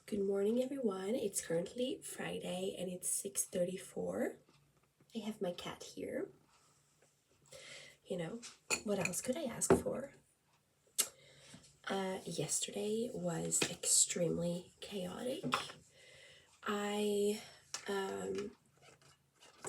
Good morning, everyone. It's currently Friday and it's 6:34. I have my cat here. You know, what else could I ask for? Yesterday was extremely chaotic. The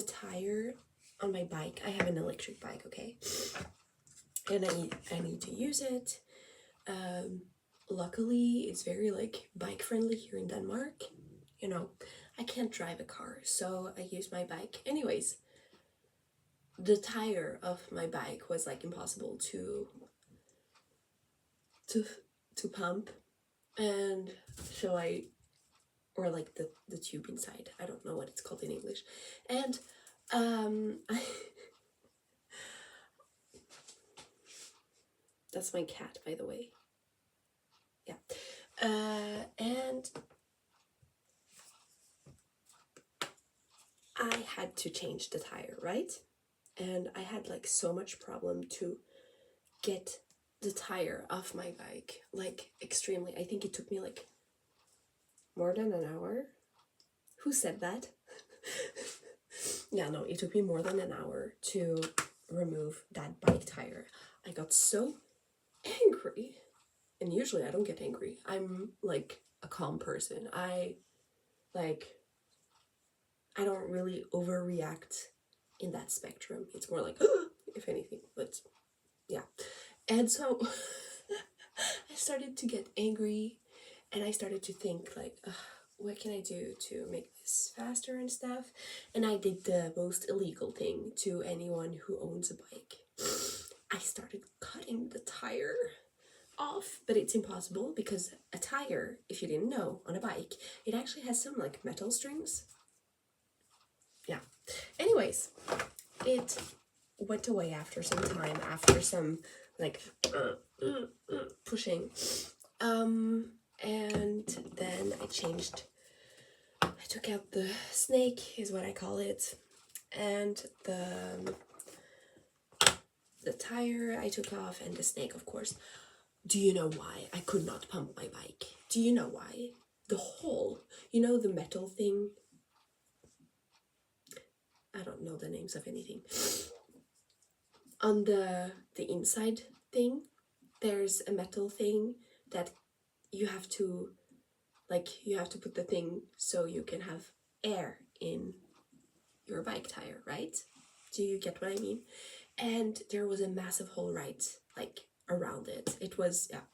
tire on my bike, I have an electric bike, okay? And I need to use it. Luckily, it's very bike friendly here in Denmark. You know, I can't drive a car, so I use my bike. Anyways, the tire of my bike was impossible to pump, and so or the tube inside. I don't know what it's called in English. And that's my cat, by the way. Yeah. And I had to change the tire, right? And I had so much problem to get the tire off my bike, extremely. I think it took me more than an hour. Who said that? Yeah, no, it took me more than an hour to remove that bike tire. I got so angry, and usually I don't get angry. I'm a calm person. I don't really overreact in that spectrum. It's more if anything, but yeah. And so I started to get angry, and I started to think what can I do to make this faster and stuff? And I did the most illegal thing to anyone who owns a bike. I started cutting the tire off, but it's impossible because a tire, if you didn't know, on a bike, it actually has some metal strings. Yeah. Anyways, it went away after some time, after some pushing. And then I took out the snake, is what I call it, and the tire I took off, and the snake, of course. Do you know why I could not pump my bike? Do you know why? The hole, the metal thing. I don't know the names of anything. On the inside thing, there's a metal thing that you have to put the thing so you can have air in your bike tire, right? Do you get what I mean? And there was a massive hole right around it. It was, yeah.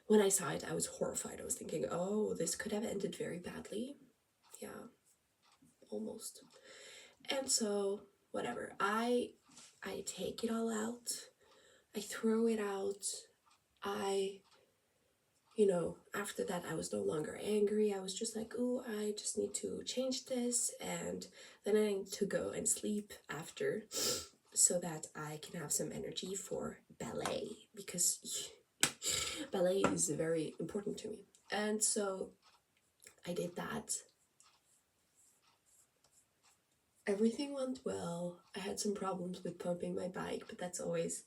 When I saw it, I was horrified. I was thinking, oh, this could have ended very badly. Yeah, almost. And so, whatever. I take it all out. I throw it out. After that, I was no longer angry. I was just oh, I just need to change this, and then I need to go and sleep after so that I can have some energy for ballet, because ballet is very important to me. And so I did that. Everything went well. I had some problems with pumping my bike, but that's always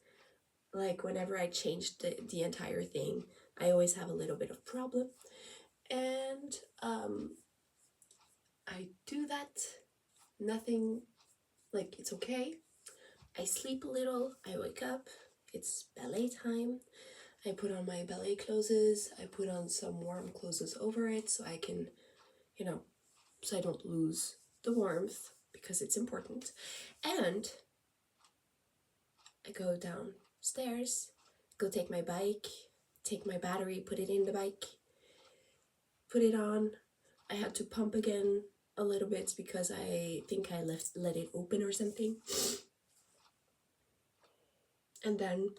whenever I changed the entire thing, I always have a little bit of problem. And I do that. Nothing, it's okay. I sleep a little. I wake up. It's ballet time. I put on my ballet clothes. I put on some warm clothes over it so I can, so I don't lose the warmth, because it's important. And I go downstairs, go take my bike, take my battery, put it in the bike, put it on. I had to pump again a little bit because I think I let it open or something. And then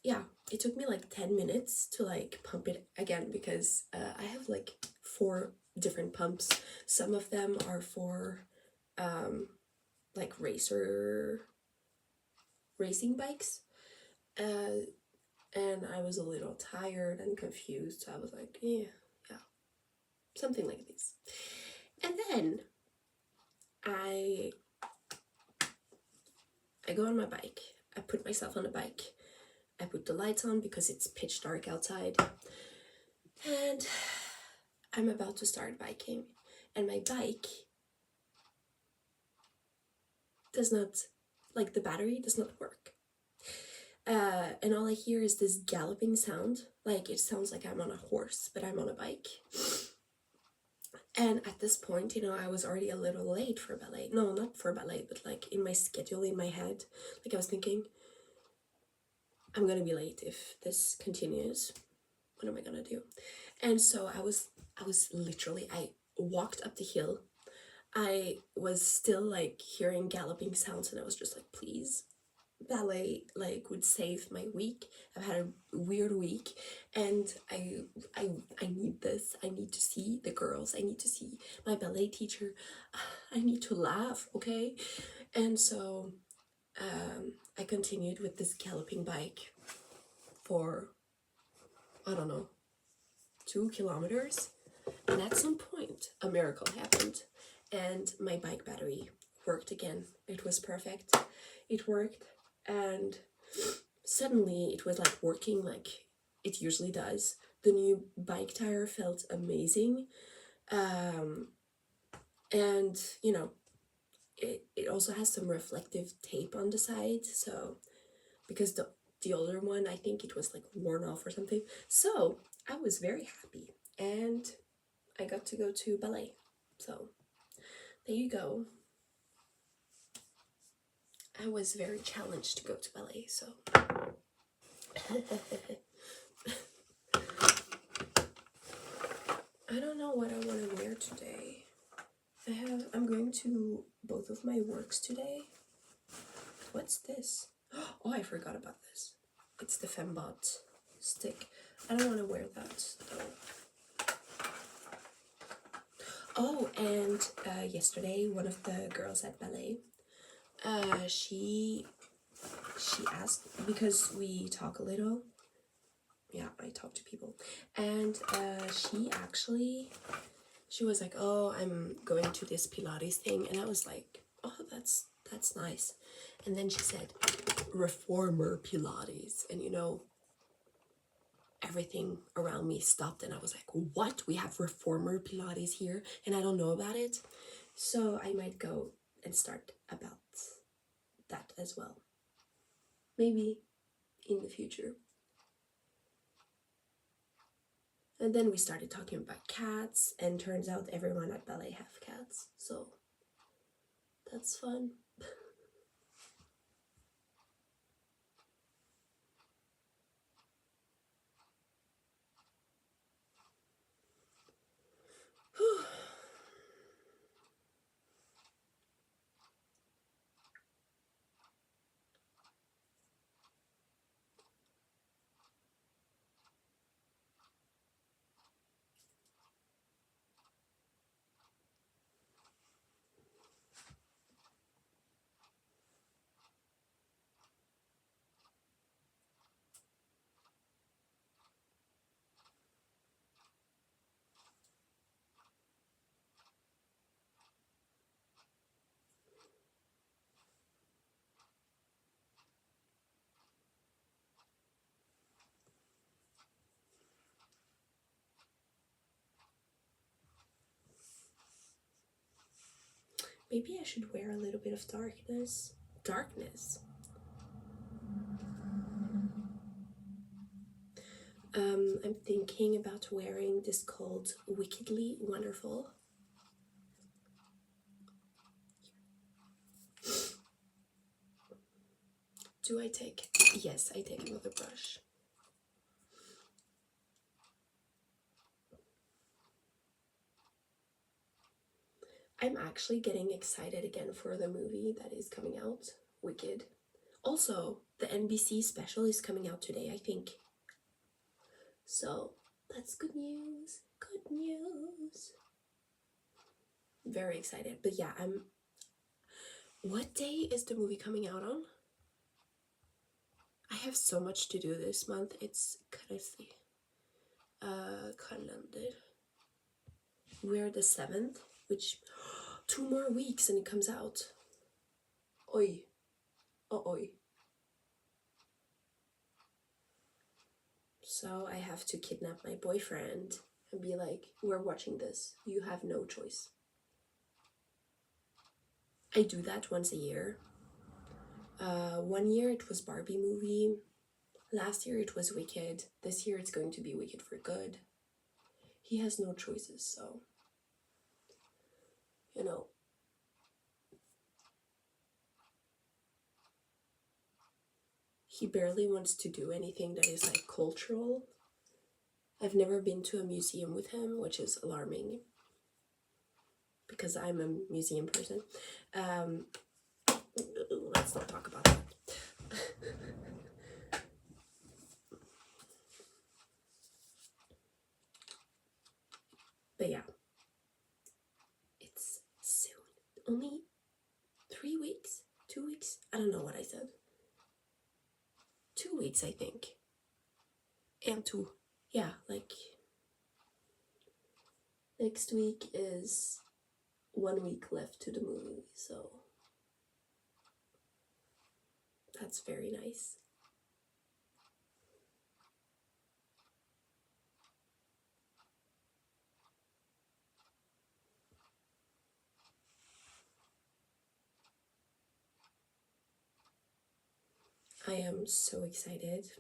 yeah, it took me 10 minutes to pump it again, because I have 4 different pumps. Some of them are for racing bikes, and I was a little tired and confused, so I was yeah, something like this. And then I go on my bike. I put myself on the bike. I put the lights on because it's pitch dark outside, and I'm about to start biking, and my bike does not, like, the battery does not work. And all I hear is this galloping sound. Like, it sounds like I'm on a horse, but I'm on a bike. And at this point, you know, I was already a little late for ballet. No, not for ballet, but like in my schedule, in my head. Like, I was thinking, I'm gonna be late if this continues. What am I gonna do? And so I was literally, I walked up the hill. I was still like hearing galloping sounds, and I was just like, please, ballet, like, would save my week. I've had a weird week, and I need this. I need to see the girls. I need to see my ballet teacher. I need to laugh, okay? And so I continued with this galloping bike for, I don't know, 2 kilometers, and at some point a miracle happened, and my bike battery worked again. It was perfect. It worked, and suddenly it was like working like it usually does. The new bike tire felt amazing, and you know, it also has some reflective tape on the side, so because the older one, I think it was like worn off or something. So I was very happy, and I got to go to ballet. So there you go. I was very challenged to go to ballet, so I don't know what I want to wear today. I'm going to both of my works today. What's this? Oh, I forgot about this. It's the Fembot stick. I don't want to wear that though. Oh, and yesterday one of the girls at ballet, she asked, because we talk a little. Yeah, I talk to people, and she was like, oh, I'm going to this Pilates thing, and I was like, oh, that's nice. And then she said, reformer Pilates, and you know, everything around me stopped, and I was like, what? We have reformer Pilates here, and I don't know about it? So I might go and start about that as well. Maybe in the future. And then we started talking about cats, and turns out everyone at ballet have cats, so that's fun. Maybe I should wear a little bit of darkness. I'm thinking about wearing this called Wickedly Wonderful. Do I take? Yes, I take another brush. I'm actually getting excited again for the movie that is coming out, Wicked. Also, the NBC special is coming out today, I think. So, that's good news. Good news. Very excited. But yeah, what day is the movie coming out on? I have so much to do this month. It's crazy. Calendar. We're the 7th, which 2 more weeks and it comes out. Oi. Oh, oi. So I have to kidnap my boyfriend and be like, we're watching this, you have no choice. I do that once a year. 1 year it was Barbie movie. Last year it was Wicked. This year it's going to be Wicked for Good. He has no choices, so, you know. He barely wants to do anything that is like cultural. I've never been to a museum with him, which is alarming because I'm a museum person. Let's not talk about that. But yeah, it's soon. Only 3 weeks? 2 weeks? I don't know what I said. 2 weeks, I think. And 2. Yeah, like next week is 1 week left to the movie, so that's very nice. I am so excited.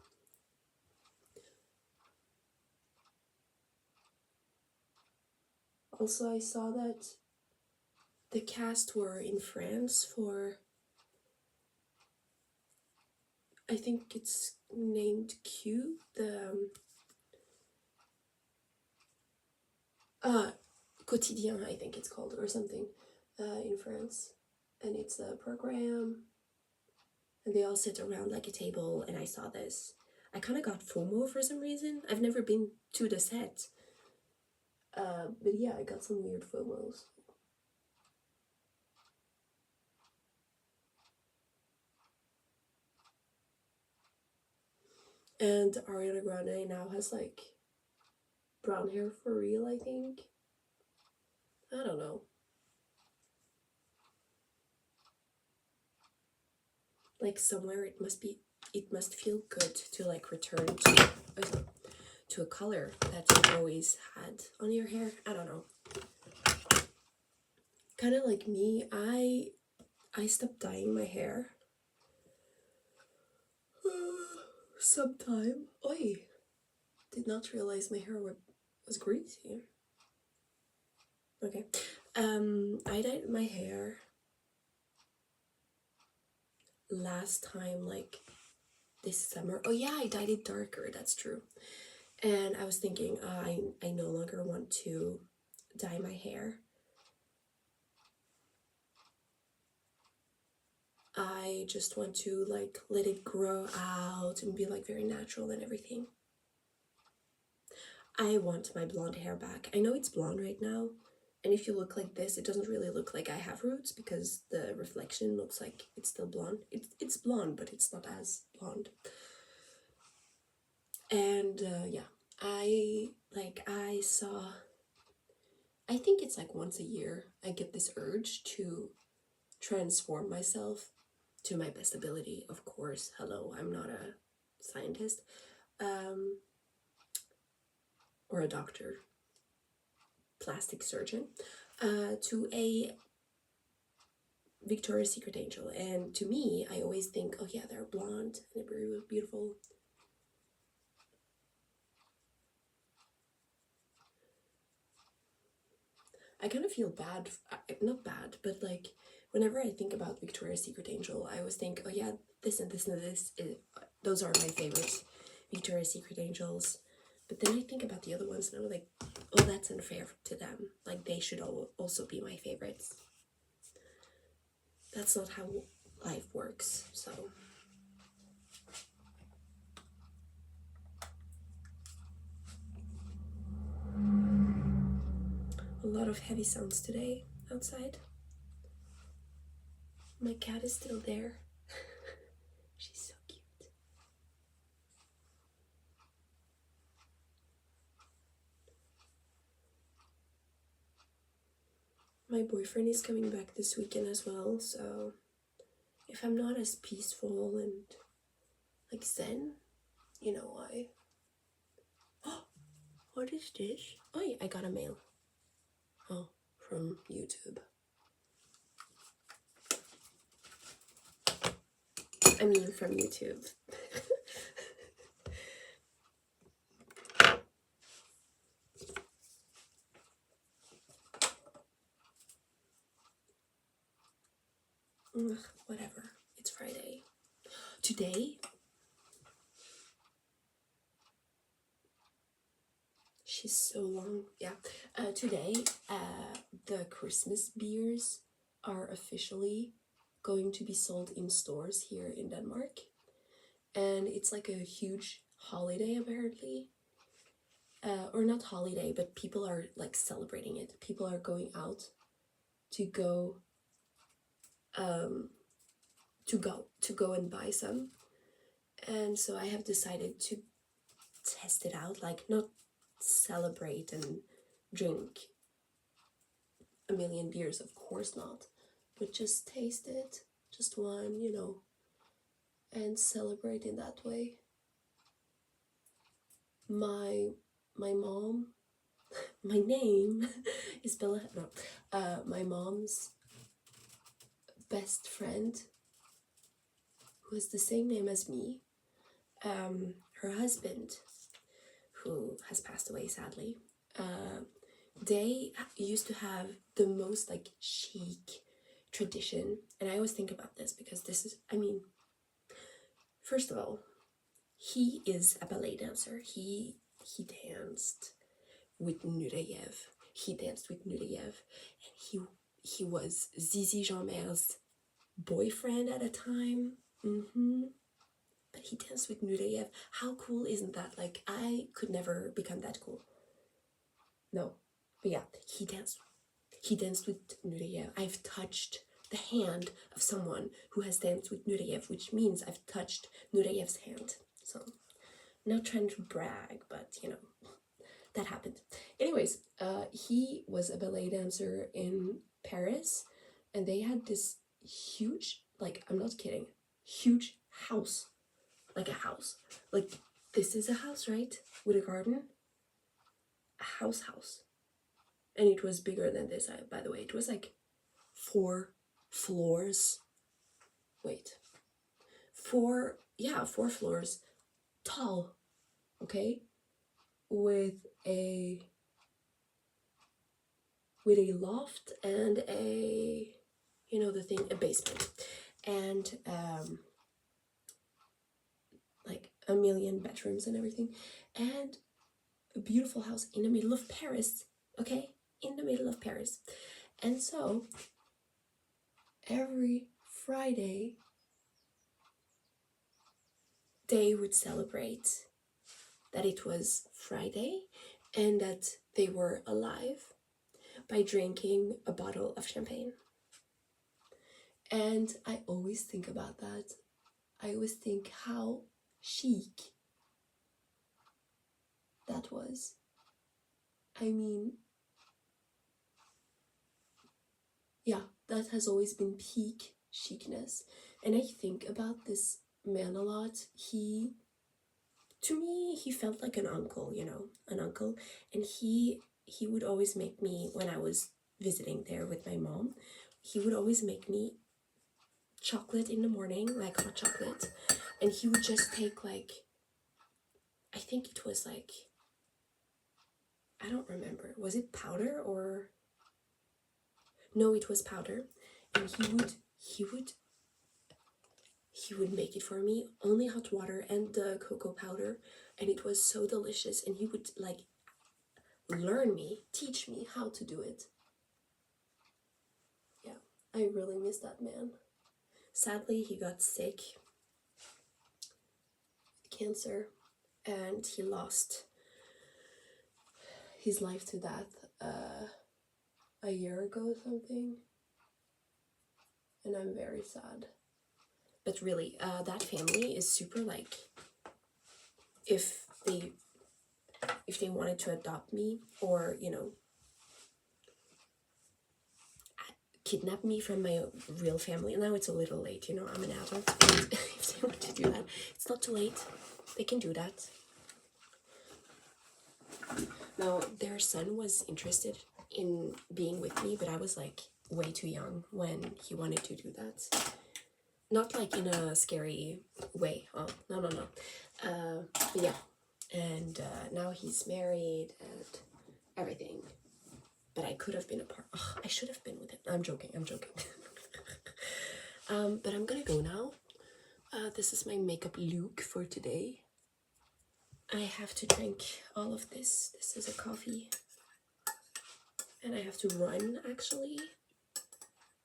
Also, I saw that the cast were in France for, I think it's named Q, the Quotidien, I think it's called, or something, in France. And it's a program, and they all sit around like a table, and I saw this. I kind of got FOMO for some reason. I've never been to the set. But yeah, I got some weird FOMOs. And Ariana Grande now has like brown hair for real, I think. I don't know. Like somewhere it must feel good to like return to a color that you always had on your hair. I don't know. Kind of like me, I stopped dyeing my hair sometime. Oi, did not realize my hair was greasy. Okay, I dyed my hair last time, like this summer. Oh yeah, I dyed it darker, that's true. And I was thinking, I no longer want to dye my hair. I just want to like let it grow out and be like very natural and everything. I want my blonde hair back. I know it's blonde right now, and if you look like this, it doesn't really look like I have roots because the reflection looks like it's still blonde. It's blonde, but it's not as blonde. And yeah, I saw, I think it's like once a year I get this urge to transform myself to my best ability, of course. Hello, I'm not a scientist or a doctor, plastic surgeon, to a Victoria's Secret angel. And to me, I always think, oh yeah, they're blonde and they're very beautiful. I kind of feel bad, not bad, but like whenever I think about Victoria's Secret angel, I always think, oh yeah, this and this and this, those are my favorite Victoria's Secret angels. But then I think about the other ones and I'm like, oh, that's unfair to them. Like, they should also be my favorites. That's not how life works, so. A lot of heavy sounds today outside. My cat is still there. She's so cute. My boyfriend is coming back this weekend as well, so if I'm not as peaceful and like zen, you know why. What is this? Oh yeah, I got a mail. Oh, from YouTube. I mean, from YouTube. Whatever. It's Friday. Today, she's so long. Yeah. Today, the Christmas beers are officially going to be sold in stores here in Denmark. And it's like a huge holiday, apparently. Or not holiday, but people are like celebrating it. People are going out to go and buy some. And so I have decided to test it out, like not celebrate and drink a million beers, of course not, but just taste it, just one, and celebrate in that way. My mom, my name is Bella. No, my mom's best friend, who has the same name as me, her husband, who has passed away sadly, they used to have the most like chic tradition. And I always think about this because this is, I mean, first of all, he is a ballet dancer. He danced with Nureyev. And he was Zizi Jeanmair's boyfriend at a time. But he danced with Nureyev. How cool isn't that? Like, I could never become that cool. No. But yeah, he danced with Nureyev. I've touched the hand of someone who has danced with Nureyev, which means I've touched Nureyev's hand. So, I'm not trying to brag, but that happened. Anyways, he was a ballet dancer in Paris, and they had this huge, like, I'm not kidding, huge house. Like a house. Like, this is a house, right? With a garden. A house. And it was bigger than this, by the way. It was like 4 floors. Wait. 4 floors tall. Okay? With a loft and a basement. And like a million bedrooms and everything. And a beautiful house in the middle of Paris. Okay? In the middle of Paris. And so every Friday they would celebrate that it was Friday and that they were alive by drinking a bottle of champagne. And I always think about that. I always think how chic that was. I mean, yeah, that has always been peak chicness. And I think about this man a lot. To me, he felt like an uncle, an uncle. And he would always make me, when I was visiting there with my mom, he would always make me chocolate in the morning, like hot chocolate. And he would just take like, I think it was like, I don't remember. Was it powder or? No, it was powder. And he would make it for me, only hot water and the cocoa powder, and it was so delicious. And he would like teach me how to do it. Yeah, I really miss that man. Sadly, he got sick with cancer, and he lost his life to death a year ago or something. And I'm very sad. But really, that family is super like, if they wanted to adopt me or, kidnap me from my real family, and now it's a little late, I'm an adult, and if they want to do that, it's not too late. They can do that. Now, their son was interested in being with me, but I was like way too young when he wanted to do that. Not like in a scary way. Oh, no, no, no. But yeah. And now he's married and everything. But I could have been a part. Ugh, I should have been with him. I'm joking. I'm joking. But I'm gonna go now. This is my makeup look for today. I have to drink all of this. This is a coffee. And I have to run, actually.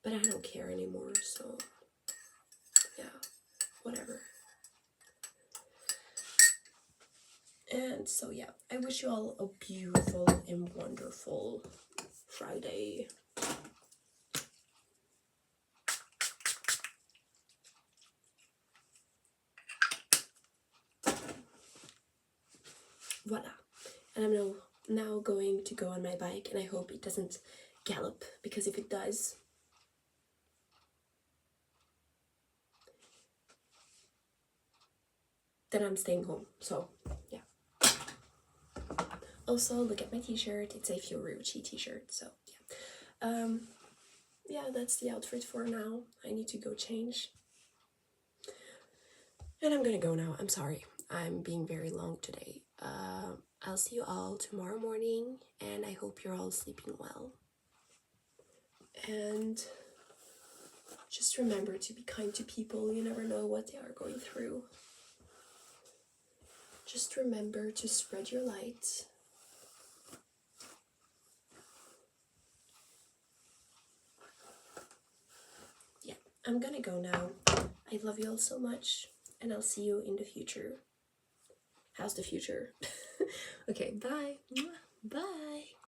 But I don't care anymore, so yeah, whatever. And so yeah, I wish you all a beautiful and wonderful Friday. Voila. And I'm now going to go on my bike, and I hope it doesn't gallop, because if it does, then I'm staying home. So yeah. Also, look at my t-shirt. It's a Fiorucci t-shirt. So yeah. Yeah, that's the outfit for now. I need to go change. And I'm gonna go now. I'm sorry. I'm being very long today. I'll see you all tomorrow morning, and I hope you're all sleeping well. And just remember to be kind to people. You never know what they are going through. Just remember to spread your light. Yeah, I'm gonna go now. I love you all so much, and I'll see you in the future. How's the future? Okay, bye. Bye.